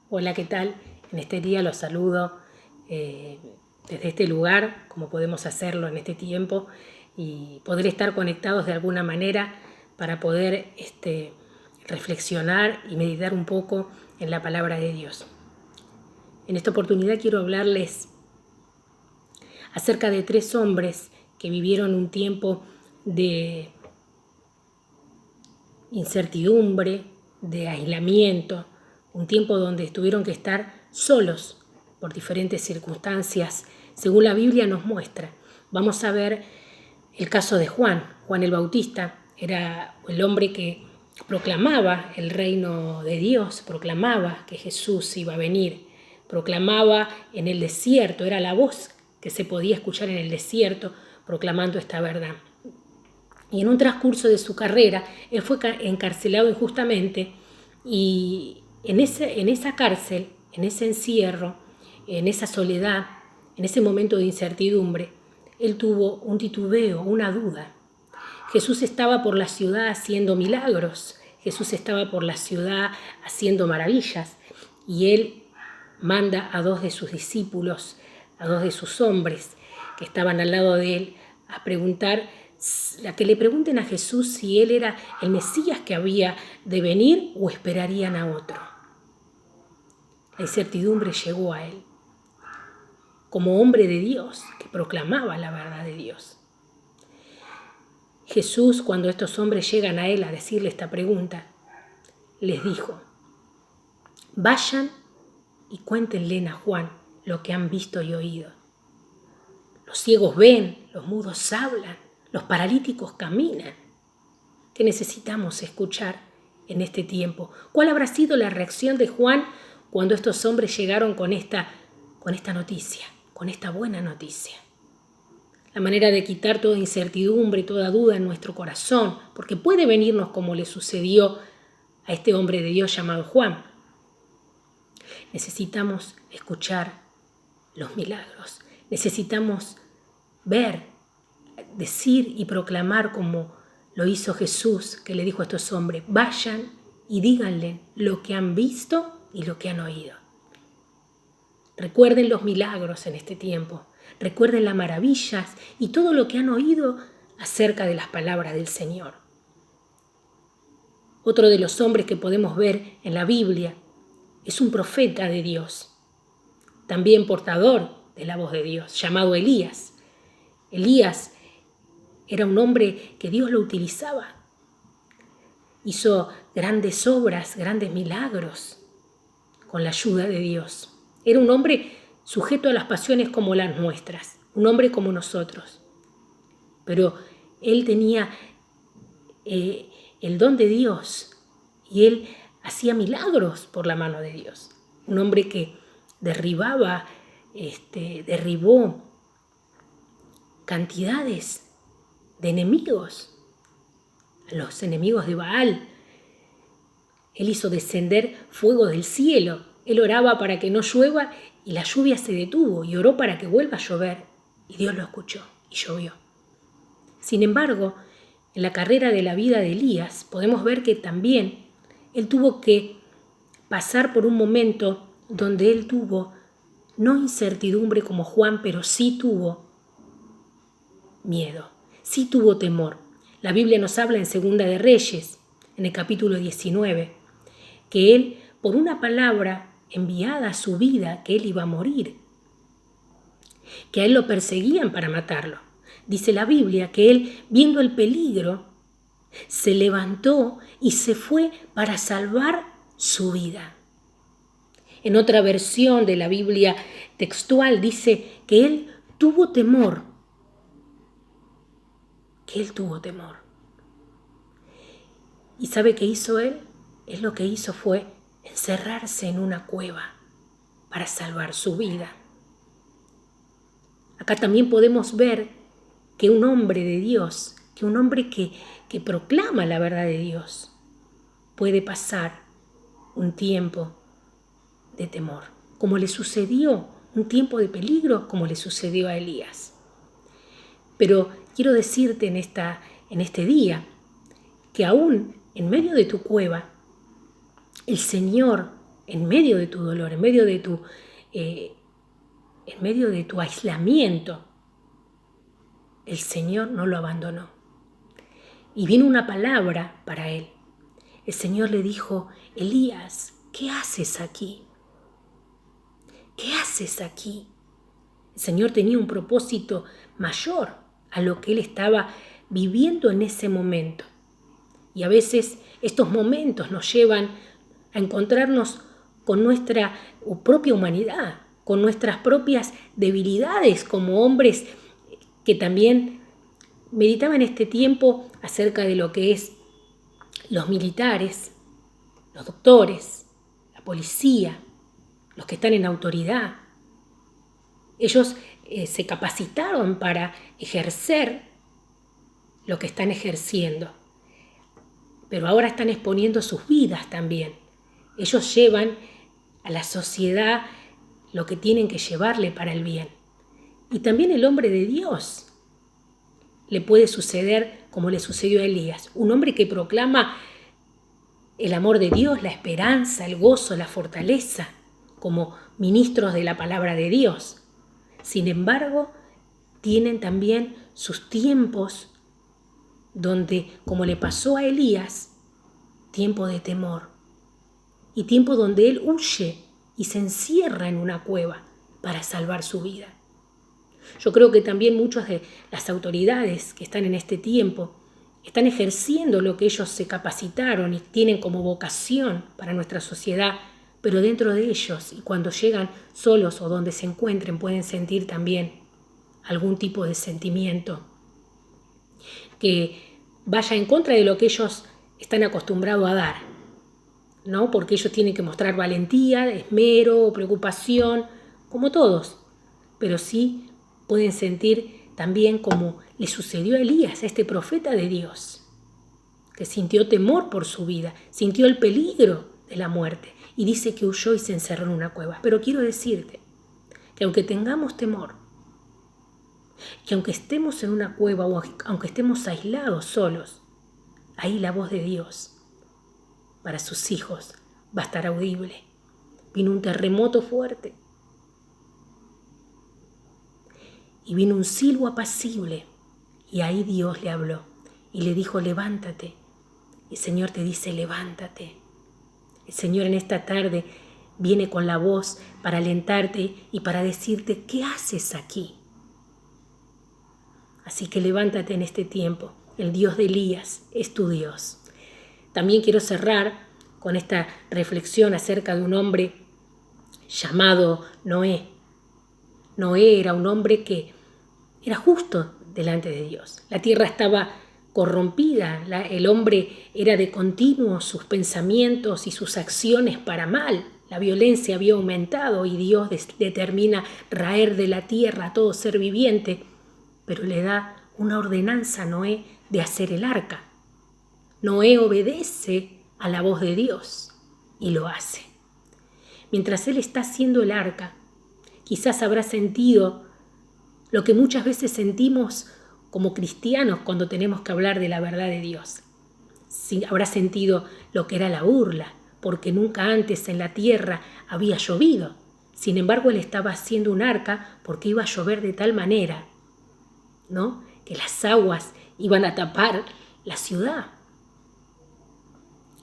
Hola, ¿qué tal? En este día los saludo desde este lugar, como podemos hacerlo en este tiempo, y poder estar conectados de alguna manera para poder reflexionar y meditar un poco en la palabra de Dios. En esta oportunidad quiero hablarles acerca de 3 hombres que vivieron un tiempo de incertidumbre, de aislamiento, un tiempo donde tuvieron que estar solos por diferentes circunstancias, según la Biblia nos muestra. Vamos a ver el caso de Juan el Bautista. Era el hombre que proclamaba el reino de Dios, proclamaba que Jesús iba a venir, proclamaba en el desierto, era la voz que se podía escuchar en el desierto proclamando esta verdad. Y en un transcurso de su carrera, él fue encarcelado injustamente y en esa cárcel, en ese encierro, en esa soledad, en ese momento de incertidumbre, él tuvo un titubeo, una duda. Jesús estaba por la ciudad haciendo milagros, Jesús estaba por la ciudad haciendo maravillas y él manda a 2 de sus discípulos, a 2 de sus hombres que estaban al lado de él, a que le pregunten a Jesús si él era el Mesías que había de venir o esperarían a otro. La incertidumbre llegó a él, como hombre de Dios, que proclamaba la verdad de Dios. Jesús, cuando estos hombres llegan a él a decirle esta pregunta, les dijo: vayan y cuéntenle a Juan lo que han visto y oído. Los ciegos ven, los mudos hablan, los paralíticos caminan. ¿Qué necesitamos escuchar en este tiempo? ¿Cuál habrá sido la reacción de Juan cuando estos hombres llegaron con esta noticia, con esta buena noticia? La manera de quitar toda incertidumbre y toda duda en nuestro corazón, porque puede venirnos como le sucedió a este hombre de Dios llamado Juan. Necesitamos escuchar los milagros. Necesitamos ver, decir y proclamar como lo hizo Jesús, que le dijo a estos hombres: vayan y díganle lo que han visto y lo que han oído. Recuerden los milagros en este tiempo. Recuerden las maravillas y todo lo que han oído acerca de las palabras del Señor. Otro de los hombres que podemos ver en la Biblia es un profeta de Dios, también portador de la voz de Dios, llamado Elías. Elías era un hombre que Dios lo utilizaba. Hizo grandes obras, grandes milagros con la ayuda de Dios. Era un hombre sujeto a las pasiones como las nuestras, un hombre como nosotros. Pero él tenía el don de Dios y él hacía milagros por la mano de Dios. Un hombre que derribó cantidades de enemigos, los enemigos de Baal. Él hizo descender fuego del cielo. Él oraba para que no llueva y la lluvia se detuvo, y oró para que vuelva a llover y Dios lo escuchó y llovió. Sin embargo, en la carrera de la vida de Elías podemos ver que también él tuvo que pasar por un momento donde él tuvo no incertidumbre como Juan, pero sí tuvo miedo, sí tuvo temor. La Biblia nos habla en Segunda de Reyes, en el capítulo 19, que él, por una palabra enviada a su vida, que él iba a morir, que a él lo perseguían para matarlo. Dice la Biblia que él, viendo el peligro, se levantó y se fue para salvar su vida. En otra versión de la Biblia textual dice que él tuvo temor. ¿Y sabe qué hizo él? Él lo que hizo fue encerrarse en una cueva para salvar su vida. Acá también podemos ver que un hombre de Dios, que un hombre que proclama la verdad de Dios, puede pasar un tiempo de temor, como le sucedió, un tiempo de peligro, como le sucedió a Elías. Pero quiero decirte en este día que aún en medio de tu cueva, el Señor en medio de tu dolor, en medio de tu aislamiento, el Señor no lo abandonó. Y vino una palabra para él. El Señor le dijo: Elías, ¿qué haces aquí? ¿Qué haces aquí? El Señor tenía un propósito mayor a lo que él estaba viviendo en ese momento. Y a veces estos momentos nos llevan a encontrarnos con nuestra propia humanidad, con nuestras propias debilidades como hombres que también meditaba en este tiempo acerca de lo que es los militares, los doctores, la policía, los que están en autoridad. Ellos se capacitaron para ejercer lo que están ejerciendo, pero ahora están exponiendo sus vidas también. Ellos llevan a la sociedad lo que tienen que llevarle para el bien. Y también el hombre de Dios le puede suceder como le sucedió a Elías, un hombre que proclama el amor de Dios, la esperanza, el gozo, la fortaleza, como ministros de la palabra de Dios. Sin embargo, tienen también sus tiempos donde, como le pasó a Elías, tiempo de temor y tiempo donde él huye y se encierra en una cueva para salvar su vida. Yo creo que también muchas de las autoridades que están en este tiempo están ejerciendo lo que ellos se capacitaron y tienen como vocación para nuestra sociedad, pero dentro de ellos, y cuando llegan solos o donde se encuentren, pueden sentir también algún tipo de sentimiento que vaya en contra de lo que ellos están acostumbrados a dar, ¿no? Porque ellos tienen que mostrar valentía, esmero, preocupación, como todos, pero sí pueden sentir también como le sucedió a Elías, a este profeta de Dios, que sintió temor por su vida, sintió el peligro de la muerte y dice que huyó y se encerró en una cueva. Pero quiero decirte que aunque tengamos temor, que aunque estemos en una cueva o aunque estemos aislados, solos, ahí la voz de Dios para sus hijos va a estar audible. Vino un terremoto fuerte y vino un silbo apacible y ahí Dios le habló y le dijo: levántate. El Señor te dice: levántate. El Señor en esta tarde viene con la voz para alentarte y para decirte: ¿qué haces aquí? Así que levántate en este tiempo. El Dios de Elías es tu Dios. También quiero cerrar con esta reflexión acerca de un hombre llamado Noé. Noé era un hombre que era justo delante de Dios. La tierra estaba corrompida, el hombre era de continuo sus pensamientos y sus acciones para mal. La violencia había aumentado y Dios determina raer de la tierra a todo ser viviente, pero le da una ordenanza a Noé de hacer el arca. Noé obedece a la voz de Dios y lo hace. Mientras él está haciendo el arca, quizás habrá sentido lo que muchas veces sentimos como cristianos cuando tenemos que hablar de la verdad de Dios. Sí, habrá sentido lo que era la burla, porque nunca antes en la tierra había llovido. Sin embargo, él estaba haciendo un arca porque iba a llover de tal manera, ¿no?, que las aguas iban a tapar la ciudad.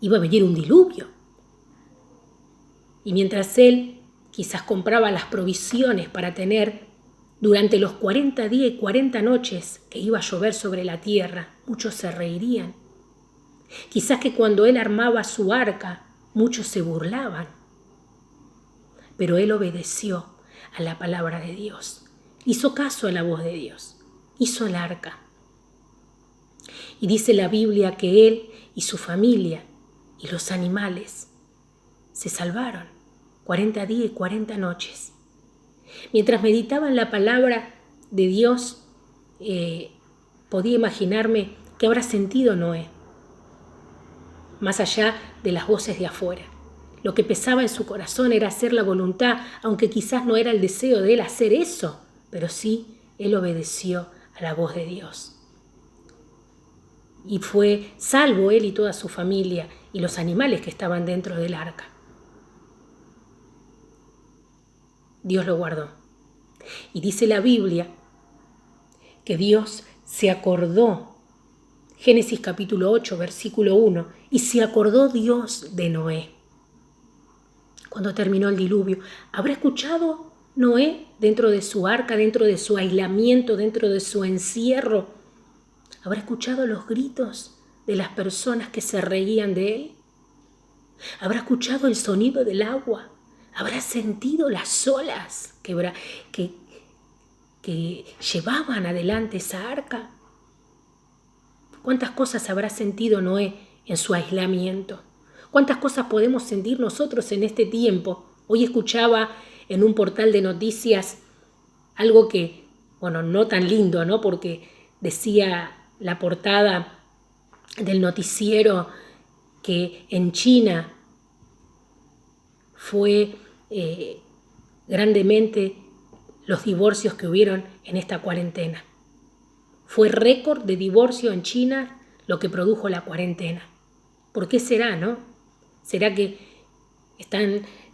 Iba a venir un diluvio. Y mientras él quizás compraba las provisiones para tener durante los 40 días y 40 noches que iba a llover sobre la tierra, muchos se reirían. Quizás que cuando él armaba su arca, muchos se burlaban. Pero él obedeció a la palabra de Dios. Hizo caso a la voz de Dios. Hizo el arca. Y dice la Biblia que él y su familia y los animales se salvaron 40 días y 40 noches. Mientras meditaba en la palabra de Dios, podía imaginarme qué habrá sentido Noé, más allá de las voces de afuera. Lo que pesaba en su corazón era hacer la voluntad, aunque quizás no era el deseo de él hacer eso, pero sí, él obedeció a la voz de Dios. Y fue salvo él y toda su familia y los animales que estaban dentro del arca. Dios lo guardó. Y dice la Biblia que Dios se acordó, Génesis capítulo 8, versículo 1, y se acordó Dios de Noé. Cuando terminó el diluvio, ¿habrá escuchado Noé dentro de su arca, dentro de su aislamiento, dentro de su encierro? ¿Habrá escuchado los gritos de las personas que se reían de él? ¿Habrá escuchado el sonido del agua? ¿Habrá sentido las olas que llevaban adelante esa arca? ¿Cuántas cosas habrá sentido Noé en su aislamiento? ¿Cuántas cosas podemos sentir nosotros en este tiempo? Hoy escuchaba en un portal de noticias algo que, bueno, no tan lindo, ¿no? Porque decía la portada del noticiero que en China fue grandemente los divorcios que hubieron en esta cuarentena. Fue récord de divorcio en China lo que produjo la cuarentena. ¿Por qué será, no? ¿Será que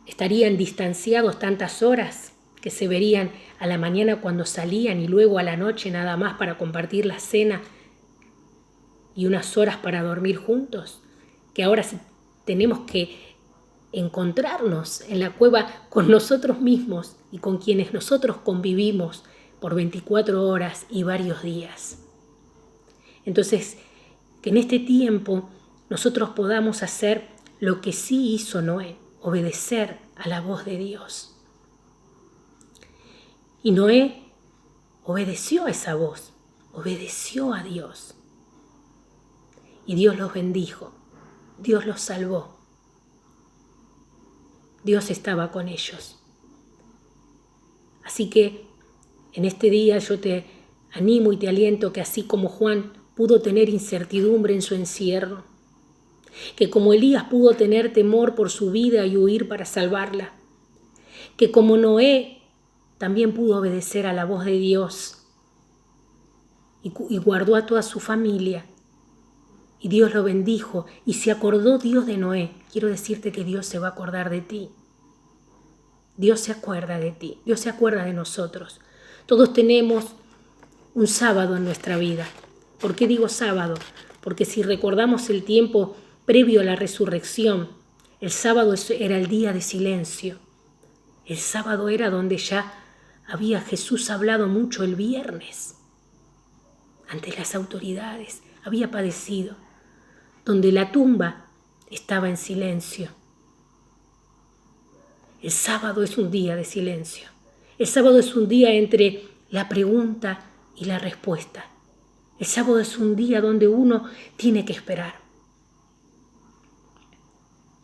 estarían distanciados tantas horas que se verían a la mañana cuando salían y luego a la noche nada más para compartir la cena y unas horas para dormir juntos? Que ahora tenemos que encontrarnos en la cueva con nosotros mismos y con quienes nosotros convivimos por 24 horas y varios días. Entonces, que en este tiempo nosotros podamos hacer lo que sí hizo Noé, obedecer a la voz de Dios. Y Noé obedeció a esa voz, obedeció a Dios. Y Dios los bendijo, Dios los salvó. Dios estaba con ellos. Así que en este día yo te animo y te aliento que así como Juan pudo tener incertidumbre en su encierro, que como Elías pudo tener temor por su vida y huir para salvarla, que como Noé también pudo obedecer a la voz de Dios y guardó a toda su familia, y Dios lo bendijo y se acordó Dios de Noé. Quiero decirte que Dios se va a acordar de ti. Dios se acuerda de ti, Dios se acuerda de nosotros. Todos tenemos un sábado en nuestra vida. ¿Por qué digo sábado? Porque si recordamos el tiempo previo a la resurrección, el sábado era el día de silencio. El sábado era donde ya había Jesús hablado mucho el viernes. Ante las autoridades había padecido, donde la tumba estaba en silencio. El sábado es un día de silencio. El sábado es un día entre la pregunta y la respuesta. El sábado es un día donde uno tiene que esperar.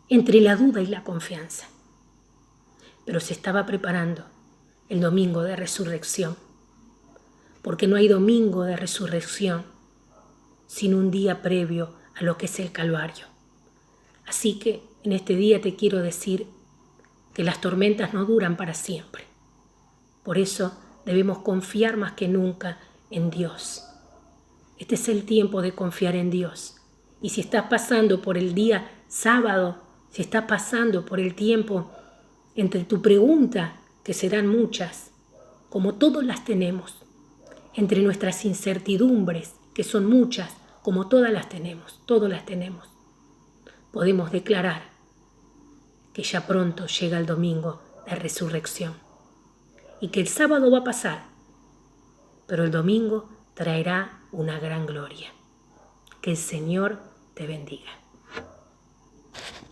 Entre la duda y la confianza. Pero se estaba preparando el domingo de resurrección. Porque no hay domingo de resurrección sin un día previo a lo que es el Calvario. Así que en este día te quiero decir que las tormentas no duran para siempre. Por eso debemos confiar más que nunca en Dios. Este es el tiempo de confiar en Dios. Y si estás pasando por el día sábado, si estás pasando por el tiempo entre tu pregunta, que serán muchas, como todos las tenemos, entre nuestras incertidumbres, que son muchas, como todas las tenemos, podemos declarar que ya pronto llega el domingo de resurrección y que el sábado va a pasar, pero el domingo traerá una gran gloria. Que el Señor te bendiga.